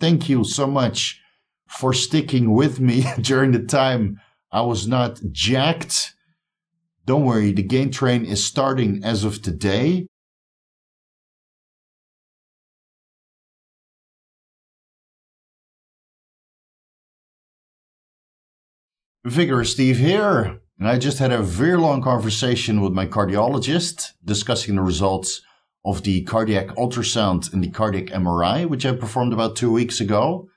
thank you so much for sticking with me during the time I was not jacked. Don't worry, the gain train is starting as of today. Vigorous Steve here, and I just had a very long conversation with my cardiologist discussing the results of the cardiac ultrasound and the cardiac MRI, which I performed about 2 weeks ago.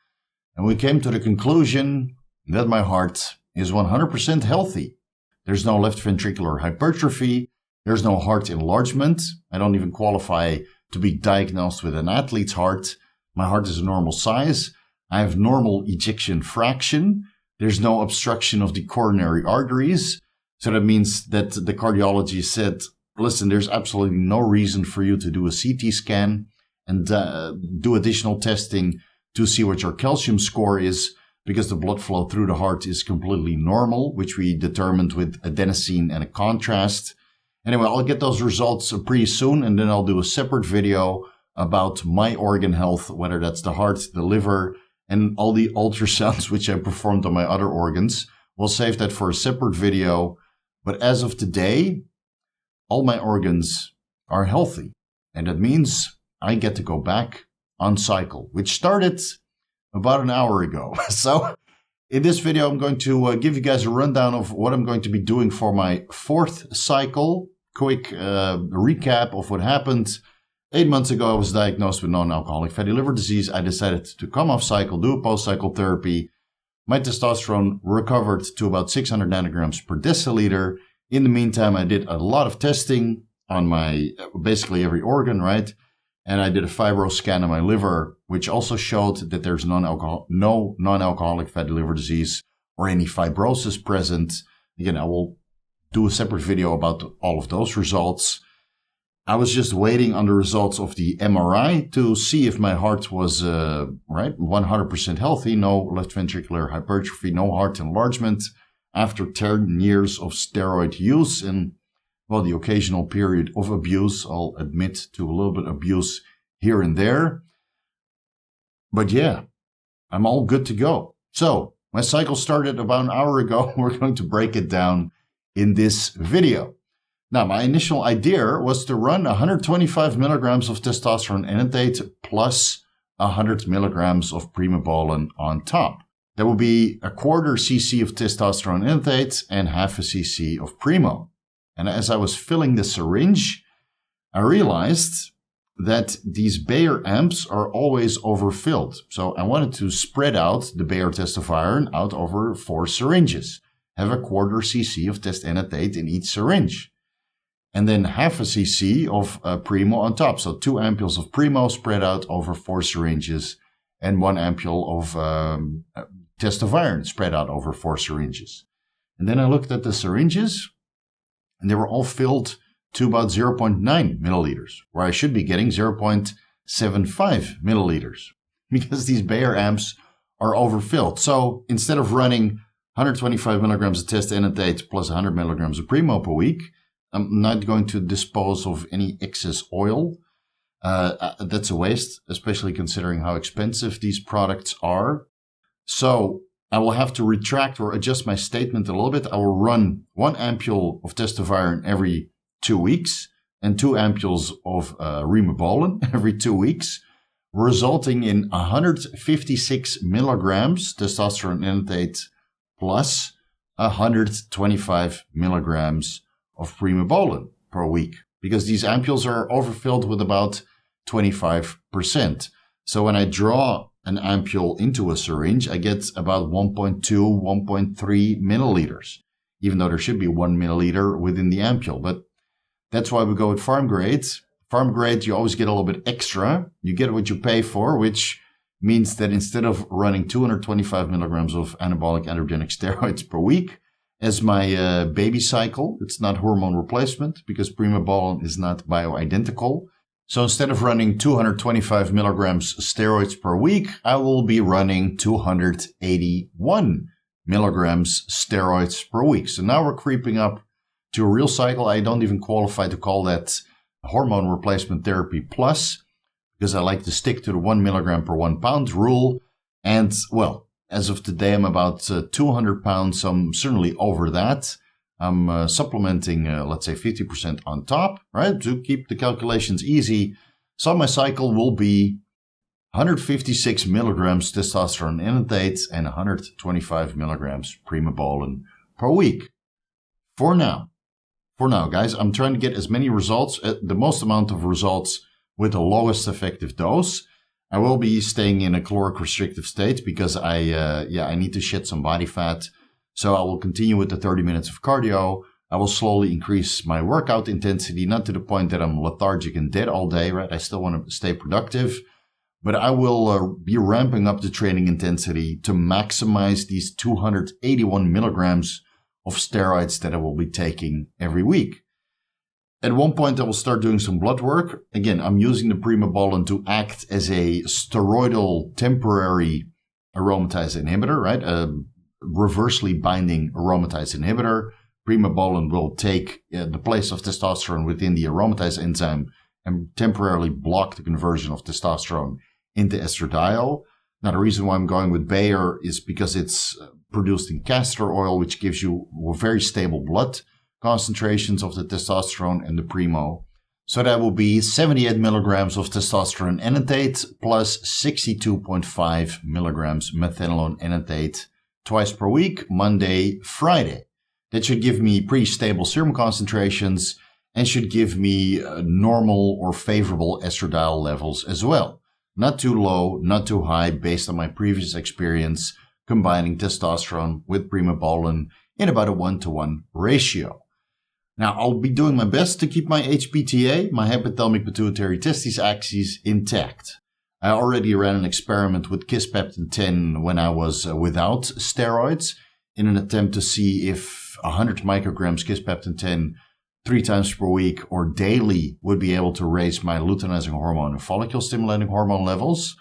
And we came to the conclusion that my heart is 100% healthy. There's no left ventricular hypertrophy. There's no heart enlargement. I don't even qualify to be diagnosed with an athlete's heart. My heart is a normal size. I have normal ejection fraction. There's no obstruction of the coronary arteries. So that means that the cardiologist said, listen, there's absolutely no reason for you to do a CT scan and do additional testing to see what your calcium score is, because the blood flow through the heart is completely normal, which we determined with adenosine and a contrast. Anyway, I'll get those results pretty soon, and then I'll do a separate video about my organ health, whether that's the heart, the liver, and all the ultrasounds which I performed on my other organs. We'll save that for a separate video. But as of today, all my organs are healthy. And that means I get to go back on cycle, which started about an hour ago. So in this video, I'm going to give you guys a rundown of what I'm going to be doing for my 4th cycle. Quick recap of what happened. 8 months ago, I was diagnosed with non-alcoholic fatty liver disease. I decided to come off cycle, do a post-cycle therapy. My testosterone recovered to about 600 nanograms per deciliter. In the meantime, I did a lot of testing on my basically every organ, right? And I did a fibro scan on my liver, which also showed that there's no non-alcoholic fatty liver disease or any fibrosis present. Again, I will do a separate video about all of those results. I was just waiting on the results of the MRI to see if my heart was 100% healthy, no left ventricular hypertrophy, no heart enlargement after 10 years of steroid use and, well, the occasional period of abuse. I'll admit to a little bit of abuse here and there. But yeah, I'm all good to go. So my cycle started about an hour ago. We're going to break it down in this video. Now, my initial idea was to run 125 milligrams of testosterone enanthate plus 100 milligrams of Primobolan on top. That would be a quarter cc of testosterone enanthate and half a cc of Primo. And as I was filling the syringe, I realized that these Bayer amps are always overfilled. So I wanted to spread out the Bayer Testoviron out over 4 syringes. Have a quarter cc of test enanthate in each syringe. And then half a cc of Primo on top. So 2 ampules of Primo spread out over 4 syringes and 1 ampule of Testoviron spread out over 4 syringes. And then I looked at the syringes and they were all filled to about 0.9 milliliters, where I should be getting 0.75 milliliters because these Bayer amps are overfilled. So instead of running 125 milligrams of test enanthate plus 100 milligrams of Primo per week, I'm not going to dispose of any excess oil. That's a waste, especially considering how expensive these products are. So I will have to retract or adjust my statement a little bit. I will run 1 ampule of Testoviron every 2 weeks and 2 ampules of Rimobolan every 2 weeks, resulting in 156 milligrams testosterone enanthate plus 125 milligrams of Primobolan per week, because these ampules are overfilled with about 25%. So when I draw an ampule into a syringe, I get about 1.2, 1.3 milliliters, even though there should be 1 milliliter within the ampule. But that's why we go with farm grade. Farm grade, you always get a little bit extra. You get what you pay for, which means that instead of running 225 milligrams of anabolic androgenic steroids per week, as my baby cycle, it's not hormone replacement because Primobolan is not bioidentical. So instead of running 225 milligrams steroids per week, I will be running 281 milligrams steroids per week. So now we're creeping up to a real cycle. I don't even qualify to call that hormone replacement therapy plus, because I like to stick to the 1 milligram per 1 pound rule. And, well, as of today, I'm about 200 pounds, so I'm certainly over that. I'm supplementing, let's say, 50% on top, right, to keep the calculations easy. So my cycle will be 156 milligrams testosterone enanthate and 125 milligrams Primobolan per week. For now, guys, I'm trying to get as many results, the most amount of results with the lowest effective dose. I will be staying in a caloric restrictive state because I need to shed some body fat. So I will continue with the 30 minutes of cardio. I will slowly increase my workout intensity, not to the point that I'm lethargic and dead all day, right? I still want to stay productive, but I will be ramping up the training intensity to maximize these 281 milligrams of steroids that I will be taking every week. At one point, I will start doing some blood work. Again, I'm using the Primobolan to act as a steroidal temporary aromatase inhibitor, right? A reversely binding aromatase inhibitor. Primobolan will take the place of testosterone within the aromatase enzyme and temporarily block the conversion of testosterone into estradiol. Now, the reason why I'm going with Bayer is because it's produced in castor oil, which gives you very stable blood concentrations of the testosterone and the Primo. So that will be 78 milligrams of testosterone enanthate plus 62.5 milligrams methanolone enanthate twice per week, Monday, Friday. That should give me pretty stable serum concentrations and should give me normal or favorable estradiol levels as well. Not too low, not too high, based on my previous experience combining testosterone with Primobolan in about a 1-to-1 ratio. Now, I'll be doing my best to keep my HPTA, my hypothalamic pituitary testes axis, intact. I already ran an experiment with kisspeptin 10 when I was without steroids in an attempt to see if 100 micrograms kisspeptin 10 3 times per week or daily would be able to raise my luteinizing hormone and follicle stimulating hormone levels.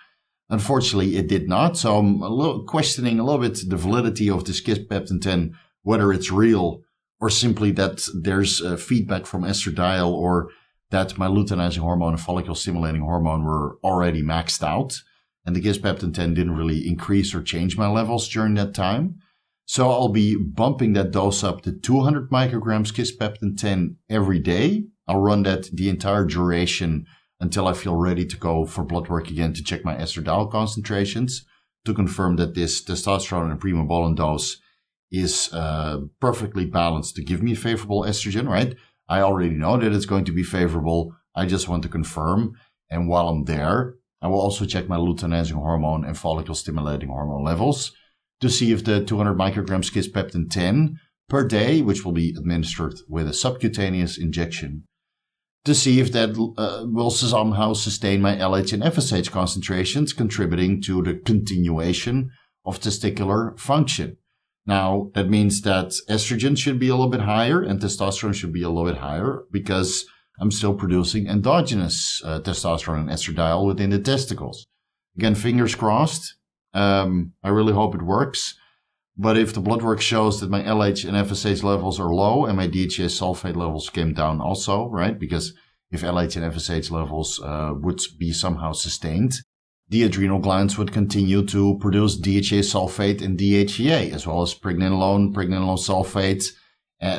Unfortunately, it did not. So I'm questioning a little bit the validity of this kisspeptin 10, whether it's real or simply that there's feedback from estradiol or that my luteinizing hormone and follicle stimulating hormone were already maxed out. And the kisspeptin 10 didn't really increase or change my levels during that time. So I'll be bumping that dose up to 200 micrograms kisspeptin 10 every day. I'll run that the entire duration until I feel ready to go for blood work again to check my estradiol concentrations to confirm that this testosterone and Primobolan dose is perfectly balanced to give me favorable estrogen, right? I already know that it's going to be favorable. I just want to confirm. And while I'm there, I will also check my luteinizing hormone and follicle stimulating hormone levels to see if the 200 micrograms kisspeptin 10 per day, which will be administered with a subcutaneous injection, to see if that will somehow sustain my LH and FSH concentrations, contributing to the continuation of testicular function. Now, that means that estrogen should be a little bit higher and testosterone should be a little bit higher because I'm still producing endogenous testosterone and estradiol within the testicles. Again, fingers crossed. I really hope it works. But if the blood work shows that my LH and FSH levels are low and my DHA sulfate levels came down also, right? Because if LH and FSH levels would be somehow sustained, the adrenal glands would continue to produce DHA sulfate and DHEA, as well as pregnenolone sulfate,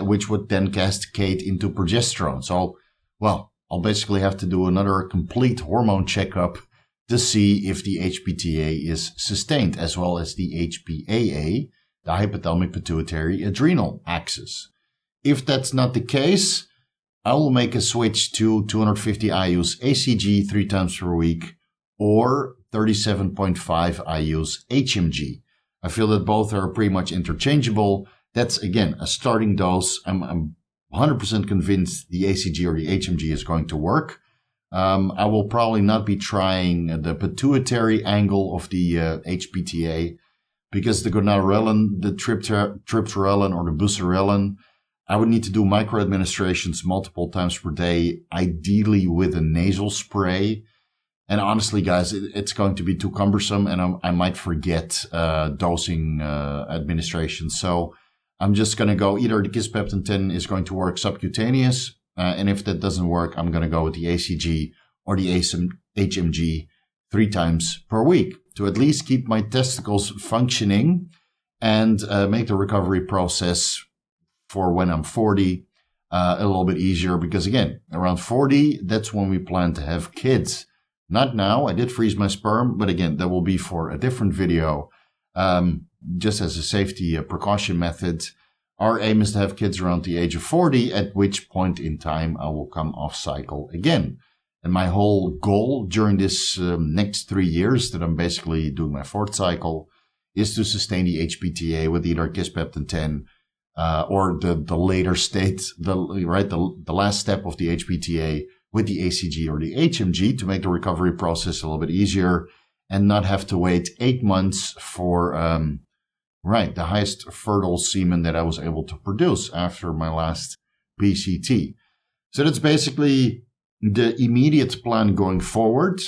which would then cascade into progesterone. So, well, I'll basically have to do another complete hormone checkup to see if the HPTA is sustained, as well as the HPAA, the hypothalamic pituitary adrenal axis. If that's not the case, I will make a switch to 250 IUs ACG 3 times per week or 37.5 IUs HMG. I feel that both are pretty much interchangeable. That's, again, a starting dose. I'm 100% convinced the ACG or the HMG is going to work. I will probably not be trying the pituitary angle of the HPTA because the gonadorelin, the triptorelin, or the buserelin, I would need to do microadministrations multiple times per day, ideally with a nasal spray. And honestly, guys, it's going to be too cumbersome, and I might forget dosing administration. So I'm just going to go either the kisspeptin 10 is going to work subcutaneous, and if that doesn't work, I'm going to go with the ACG or the HMG 3 times per week to at least keep my testicles functioning and make the recovery process for when I'm 40 a little bit easier. Because again, around 40, that's when we plan to have kids. Not now. I did freeze my sperm, but again, that will be for a different video. Just as a safety precaution method, our aim is to have kids around the age of 40, at which point in time I will come off cycle again. And my whole goal during this next 3 years that I'm basically doing my 4th cycle is to sustain the HPTA with either kisspeptin 10 or the later state, the last step of the HPTA with the ACG or the HMG to make the recovery process a little bit easier and not have to wait 8 months for the highest fertile semen that I was able to produce after my last PCT. So that's basically the immediate plan going forward.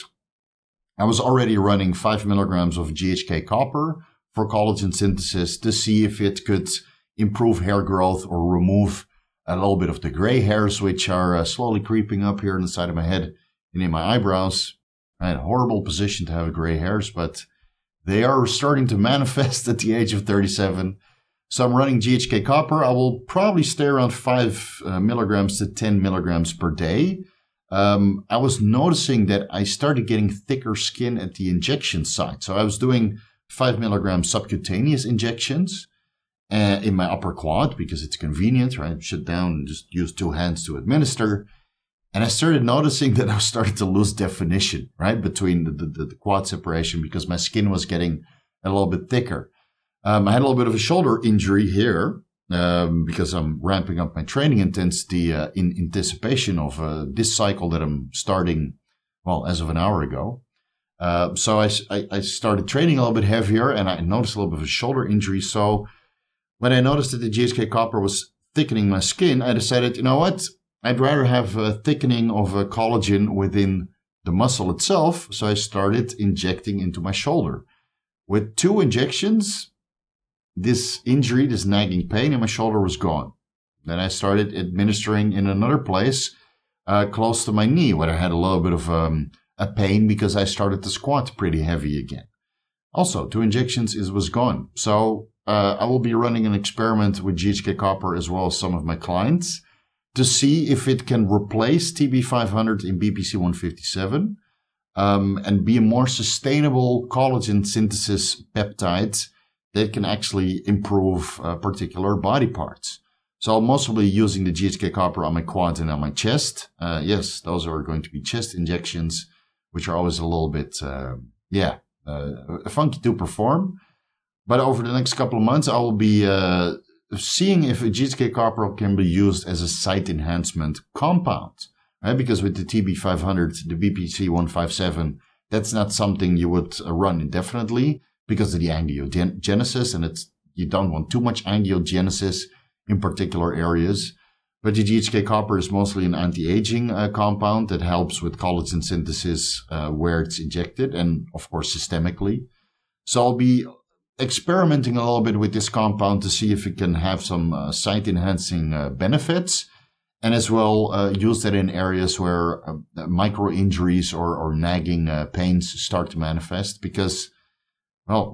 I was already running 5 milligrams of GHK copper for collagen synthesis to see if it could improve hair growth or remove a little bit of the gray hairs, which are slowly creeping up here on the side of my head and in my eyebrows. I had a horrible position to have gray hairs, but they are starting to manifest at the age of 37. So I'm running GHK copper. I will probably stay around 5 milligrams to 10 milligrams per day. I was noticing that I started getting thicker skin at the injection site. So I was doing 5 milligrams subcutaneous injections in my upper quad because it's convenient, right? Sit down and just use 2 hands to administer. And I started noticing that I was starting to lose definition, right, between the quad separation because my skin was getting a little bit thicker. I had a little bit of a shoulder injury here because I'm ramping up my training intensity in anticipation of this cycle that I'm starting, as of an hour ago. So I started training a little bit heavier and I noticed a little bit of a shoulder injury. So when I noticed that the GHK copper was thickening my skin, I decided, you know what? I'd rather have a thickening of collagen within the muscle itself. So I started injecting into my shoulder. With 2 injections, this injury, this nagging pain in my shoulder was gone. Then I started administering in another place close to my knee where I had a little bit of a pain because I started to squat pretty heavy again. Also, 2 injections, it was gone. So I will be running an experiment with GHK copper as well as some of my clients to see if it can replace TB500 in BPC 157 and be a more sustainable collagen synthesis peptide that can actually improve particular body parts. So I'm mostly using the GHK copper on my quads and on my chest. Yes, those are going to be chest injections, which are always a little bit, funky to perform. But over the next couple of months, I will be seeing if a GHK copper can be used as a site enhancement compound. Right? Because with the TB500, the BPC 157, that's not something you would run indefinitely because of the angiogenesis, and you don't want too much angiogenesis in particular areas. But the GHK copper is mostly an anti-aging compound that helps with collagen synthesis where it's injected and, of course, systemically. So I'll be experimenting a little bit with this compound to see if it can have some site-enhancing benefits, and as well use that in areas where micro-injuries or nagging pains start to manifest because,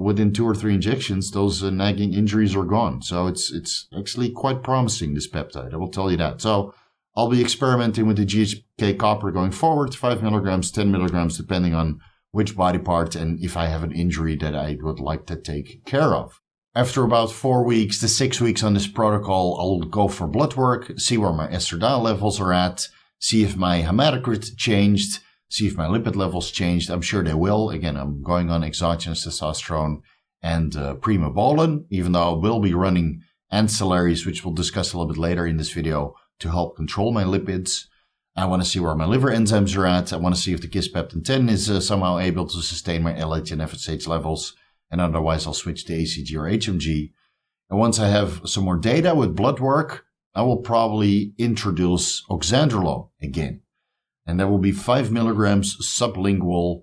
within 2 or 3 injections, those nagging injuries are gone. So it's actually quite promising, this peptide. I will tell you that. So I'll be experimenting with the GHK copper going forward, 5 milligrams, 10 milligrams, depending on which body part and if I have an injury that I would like to take care of. After about 4 weeks to 6 weeks on this protocol, I'll go for blood work, see where my estradiol levels are at, see if my hematocrit changed, see if my lipid levels changed. I'm sure they will. Again, I'm going on exogenous testosterone and Primobolan, even though I will be running Ancillaries, which we'll discuss a little bit later in this video, to help control my lipids. I want to see where my liver enzymes are at. I want to see if the kisspeptin 10 is somehow able to sustain my LH and FSH levels. And otherwise, I'll switch to ACG or HMG. And once I have some more data with blood work, I will probably introduce Oxandrolone again. And that will be 5 milligrams sublingual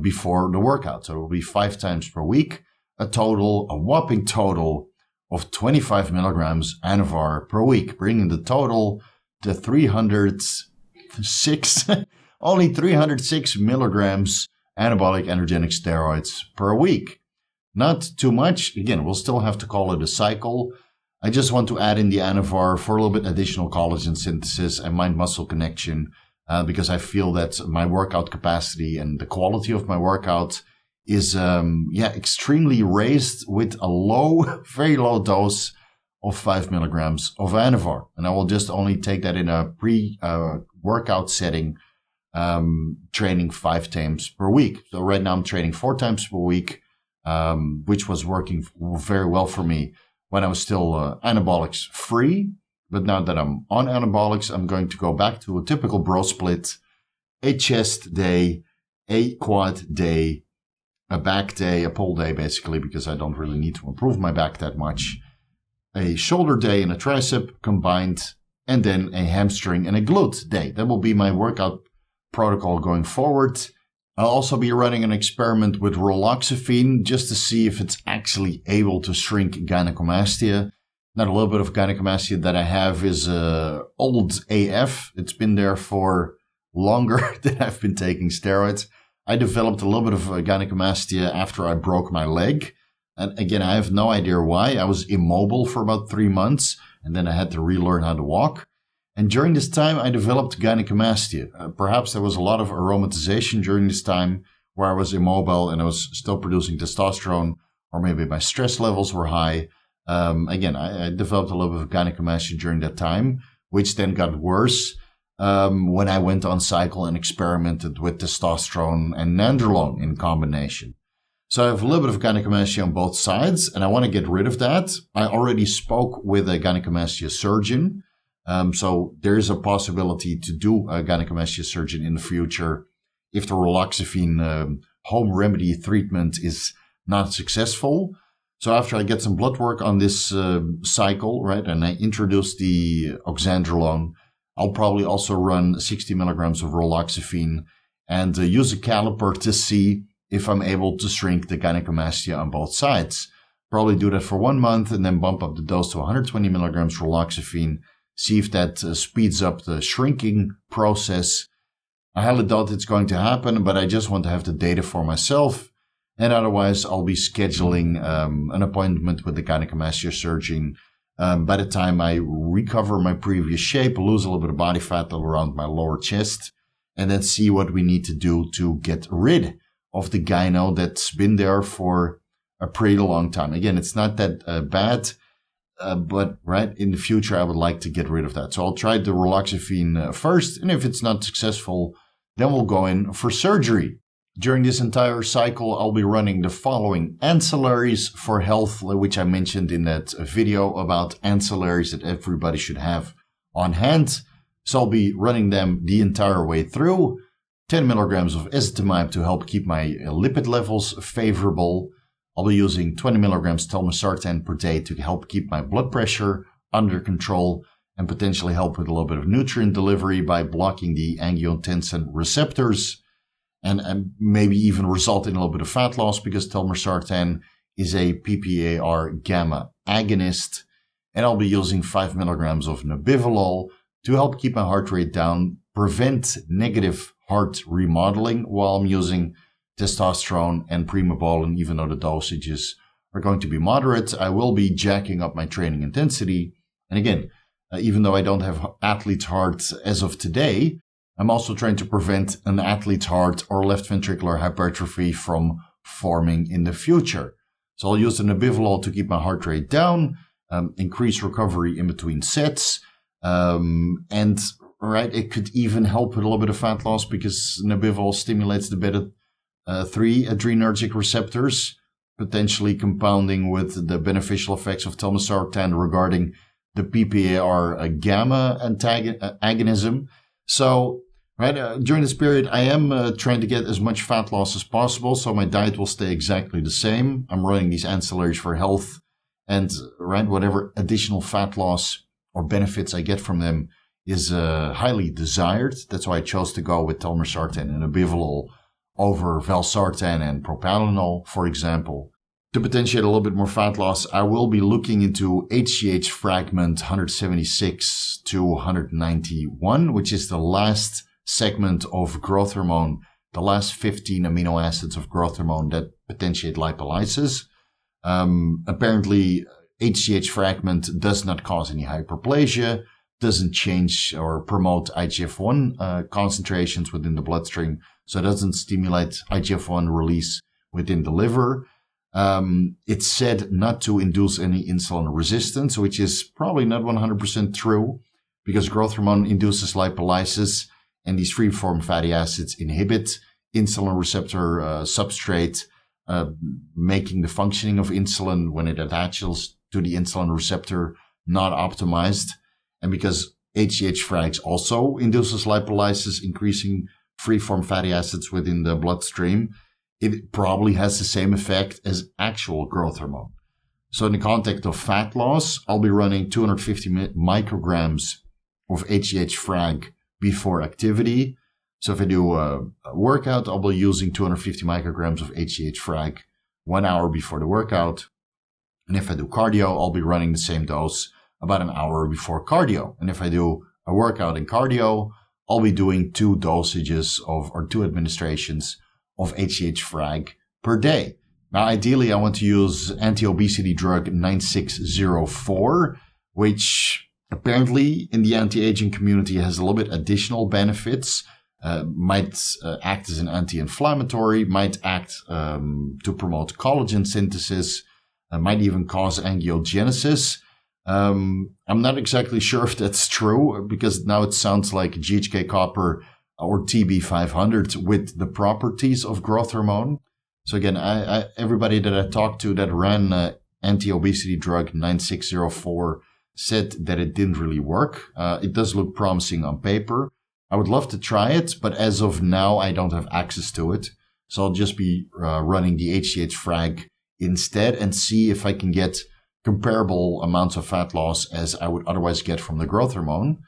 before the workout. So it will be 5 times per week, a whopping total of 25 milligrams Anavar per week, bringing the total to 306 only 306 milligrams anabolic androgenic steroids per week. Not too much. Again, we'll still have to call it a cycle. I just want to add in the Anavar for a little bit additional collagen synthesis and mind-muscle connection because I feel that my workout capacity and the quality of my workout is extremely raised with a very low dose of 5 milligrams of Anavar. And I will just only take that in a pre-workout setting, training 5 times per week. So right now I'm training 4 times per week, which was working very well for me when I was still anabolics free. But now that I'm on anabolics, I'm going to go back to a typical bro split, a chest day, a quad day, a back day, a pull day basically, because I don't really need to improve my back that much, a shoulder day and a tricep combined, and then a hamstring and a glute day. That will be my workout protocol going forward. I'll also be running an experiment with Raloxifene just to see if it's actually able to shrink gynecomastia. Now, a little bit of gynecomastia that I have is old AF. It's been there for longer than I've been taking steroids. I developed a little bit of gynecomastia after I broke my leg. And again, I have no idea why. I was immobile for about 3 months, and then I had to relearn how to walk. And during this time, I developed gynecomastia. Perhaps there was a lot of aromatization during this time where I was immobile and I was still producing testosterone, or maybe my stress levels were high. Again, I developed a little bit of gynecomastia during that time, which then got worse when I went on cycle and experimented with testosterone and nandrolone in combination. So I have a little bit of gynecomastia on both sides, and I want to get rid of that. I already spoke with a gynecomastia surgeon. So there is a possibility to do a gynecomastia surgeon in the future if the Raloxifene home remedy treatment is not successful. So after I get some blood work on this cycle, right, and I introduce the Oxandrolone, I'll probably also run 60 milligrams of Raloxifene and use a caliper to see if I'm able to shrink the gynecomastia on both sides. Probably do that for 1 month and then bump up the dose to 120 milligrams Raloxifene. See if that speeds up the shrinking process. I highly doubt it's going to happen, but I just want to have the data for myself. And otherwise, I'll be scheduling an appointment with the gynecomastia surgeon by the time I recover my previous shape, lose a little bit of body fat around my lower chest, and then see what we need to do to get rid of the gyno that's been there for a pretty long time. Again, it's not that bad. But right in the future, I would like to get rid of that. So I'll try the Raloxifene first. And if it's not successful, then we'll go in for surgery. During this entire cycle, I'll be running the following ancillaries for health, which I mentioned in that video about ancillaries that everybody should have on hand. So I'll be running them the entire way through. 10 milligrams of Ezetimibe to help keep my lipid levels favorable. I'll be using 20 milligrams Telmisartan per day to help keep my blood pressure under control and potentially help with a little bit of nutrient delivery by blocking the angiotensin receptors and maybe even result in a little bit of fat loss because Telmisartan is a PPAR gamma agonist. And I'll be using 5 milligrams of Nebivolol to help keep my heart rate down, prevent negative heart remodeling while I'm using testosterone and Primobolan, even though the dosages are going to be moderate. I will be jacking up my training intensity. And again, even though I don't have athlete's heart as of today, I'm also trying to prevent an athlete's heart or left ventricular hypertrophy from forming in the future. So I'll use the Nebivolol to keep my heart rate down, increase recovery in between sets, and right, it could even help with a little bit of fat loss because Nebivolol stimulates the beta 3 adrenergic receptors, potentially compounding with the beneficial effects of Telmisartan regarding the PPAR gamma agonism. So, right, during this period, I am trying to get as much fat loss as possible, so my diet will stay exactly the same. I'm running these ancillaries for health, and right, whatever additional fat loss or benefits I get from them is highly desired. That's why I chose to go with Telmisartan and Nebivolol over Valsartan and Propanolol, for example. To potentiate a little bit more fat loss, I will be looking into HGH fragment 176 to 191, which is the last segment of growth hormone, the last 15 amino acids of growth hormone that potentiate lipolysis. Apparently, HGH fragment does not cause any hyperplasia, doesn't change or promote IGF-1 concentrations within the bloodstream, so it doesn't stimulate IGF-1 release within the liver. It's said not to induce any insulin resistance, which is probably not 100% true, because growth hormone induces lipolysis, and these free-form fatty acids inhibit insulin receptor substrate, making the functioning of insulin when it attaches to the insulin receptor not optimized. And because HGH-Frag also induces lipolysis, increasing free-form fatty acids within the bloodstream, it probably has the same effect as actual growth hormone. So in the context of fat loss, I'll be running 250 micrograms of HGH-Frag before activity. So if I do a workout, I'll be using 250 micrograms of HGH-Frag 1 hour before the workout. And if I do cardio, I'll be running the same dose about an hour before cardio. And if I do a workout in cardio, I'll be doing 2 administrations of HGH-Frag per day. Now, ideally, I want to use anti-obesity drug 9604, which apparently in the anti-aging community has a little bit additional benefits. Might act as an anti-inflammatory, might act to promote collagen synthesis, might even cause angiogenesis. I'm not exactly sure if that's true, because now it sounds like GHK-Copper or TB500 with the properties of growth hormone. So again, everybody that I talked to that ran anti-obesity drug 9604 said that it didn't really work. It does look promising on paper. I would love to try it, but as of now, I don't have access to it. So I'll just be running the HGH-Frag instead and see if I can get comparable amounts of fat loss as I would otherwise get from the growth hormone.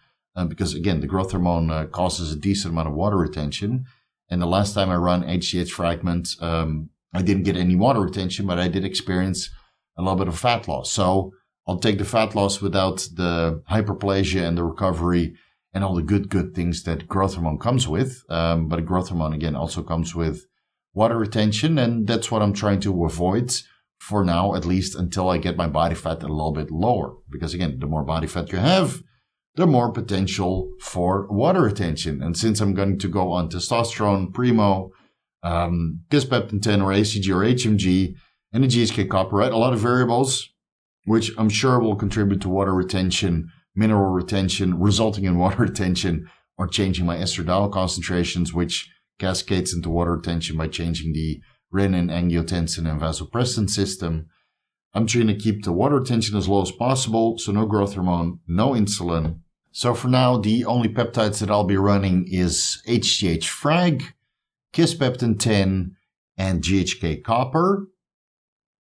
Because again, the growth hormone causes a decent amount of water retention. And the last time I ran HGH fragment, I didn't get any water retention, but I did experience a little bit of fat loss. So I'll take the fat loss without the hyperplasia and the recovery and all the good things that growth hormone comes with. But growth hormone, again, also comes with water retention. And that's what I'm trying to avoid for now, at least until I get my body fat a little bit lower. Because again, the more body fat you have, the more potential for water retention. And since I'm going to go on testosterone, Primo, kisspeptin 10 or ACG or HMG, and the GHK-Copper, right? A lot of variables, which I'm sure will contribute to water retention, mineral retention, resulting in water retention, or changing my estradiol concentrations, which cascades into water retention by changing the renin, angiotensin, and vasopressin system. I'm trying to keep the water retention as low as possible, so no growth hormone, no insulin. So for now, the only peptides that I'll be running is HGH-Frag, kisspeptin 10, and GHK-Copper.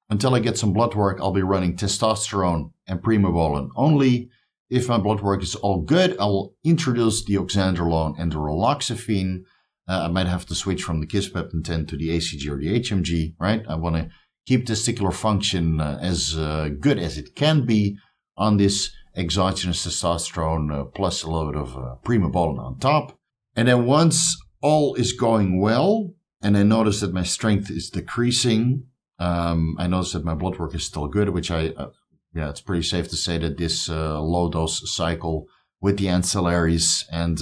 Until I get some blood work, I'll be running testosterone and Primobolan only. If my blood work is all good, I will introduce the Oxandrolone and the Raloxifene. I might have to switch from the kisspeptin 10 to the ACG or the HMG, right? I want to keep testicular function as good as it can be on this exogenous testosterone plus a load of Primobolan on top. And then once all is going well, and I notice that my strength is decreasing, I notice that my blood work is still good, which it's pretty safe to say that this low dose cycle with the ancillaries and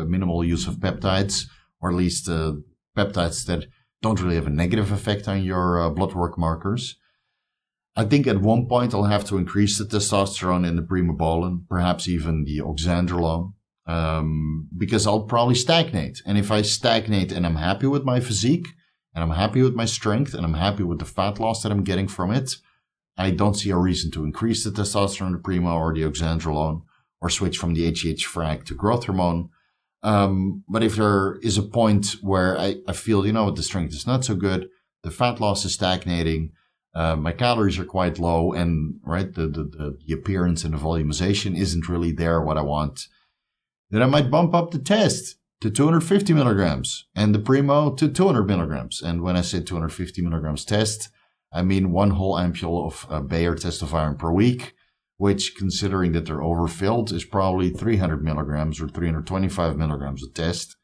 minimal use of peptides, or at least peptides that don't really have a negative effect on your blood work markers. I think at one point I'll have to increase the testosterone in the Primobolan, perhaps even the Oxandrolone, because I'll probably stagnate. And if I stagnate and I'm happy with my physique, and I'm happy with my strength, and I'm happy with the fat loss that I'm getting from it, I don't see a reason to increase the testosterone in the Primo or the Oxandrolone, or switch from the HGH-Frag to growth hormone. But if there is a point where I feel, the strength is not so good, the fat loss is stagnating, my calories are quite low, and the appearance and the volumization isn't really there what I want, then I might bump up the test to 250 milligrams and the Primo to 200 milligrams. And when I say 250 milligrams test, I mean 1 whole ampule of Bayer Testoviron per week, which, considering that they're overfilled, is probably 300 milligrams or 325 milligrams a test.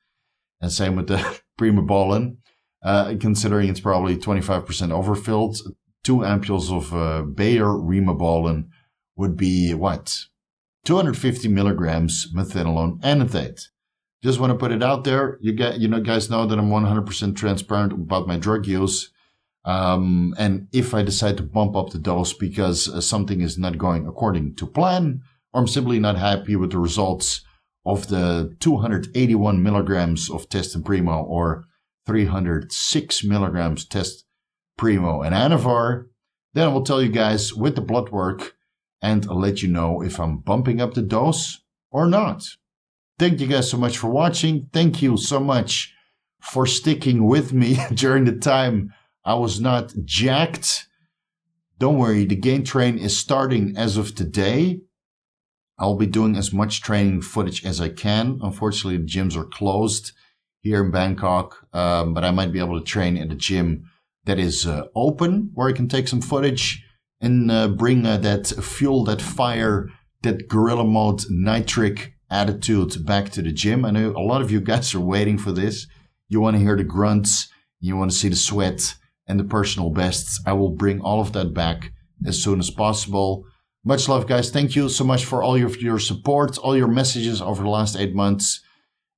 And same with the Primobolan. Considering it's probably 25% overfilled, 2 ampules of Bayer Rimobolan would be what? 250 milligrams methanolone anethate. Just want to put it out there. Guys know that I'm 100% transparent about my drug use. And if I decide to bump up the dose because something is not going according to plan, or I'm simply not happy with the results of the 281 milligrams of Test Primo or 306 milligrams Test Primo and Anavar, then I will tell you guys with the blood work and I'll let you know if I'm bumping up the dose or not. Thank you guys so much for watching. Thank you so much for sticking with me during the time I was not jacked. Don't worry, the gain train is starting as of today. I'll be doing as much training footage as I can. Unfortunately, the gyms are closed here in Bangkok, but I might be able to train at a gym that is open, where I can take some footage and bring that fuel, that fire, that gorilla mode nitric attitude back to the gym. I know a lot of you guys are waiting for this. You want to hear the grunts, you want to see the sweat and the personal bests. I will bring all of that back as soon as possible. Much love, guys. Thank you so much for all your support, all your messages over the last 8 months.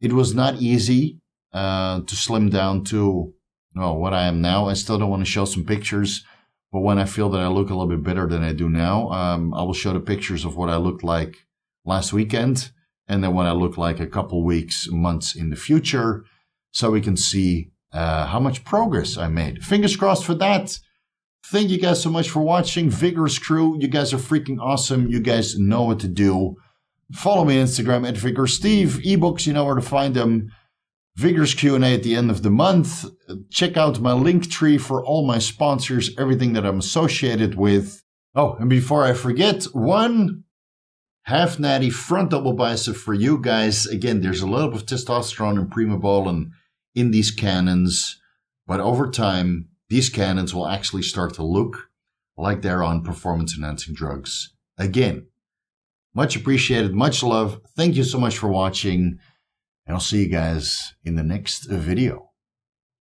It was not easy to slim down to what I am now. I still don't want to show some pictures, but when I feel that I look a little bit better than I do now, I will show the pictures of what I looked like last weekend, and then what I look like a couple weeks, months in the future, so we can see how much progress I made. Fingers crossed for that. Thank you guys so much for watching. Vigorous crew, you guys are freaking awesome. You guys know what to do. Follow me on Instagram at VigorousSteve. Ebooks, you know where to find them. Vigorous Q&A at the end of the month. Check out my link tree for all my sponsors, everything that I'm associated with. Oh, and before I forget, one half natty front double bicep for you guys. Again, there's a little bit of testosterone and Primobolan in these cannons, but over time, these cannons will actually start to look like they're on performance-enhancing drugs. Again, much appreciated, much love. Thank you so much for watching, and I'll see you guys in the next video.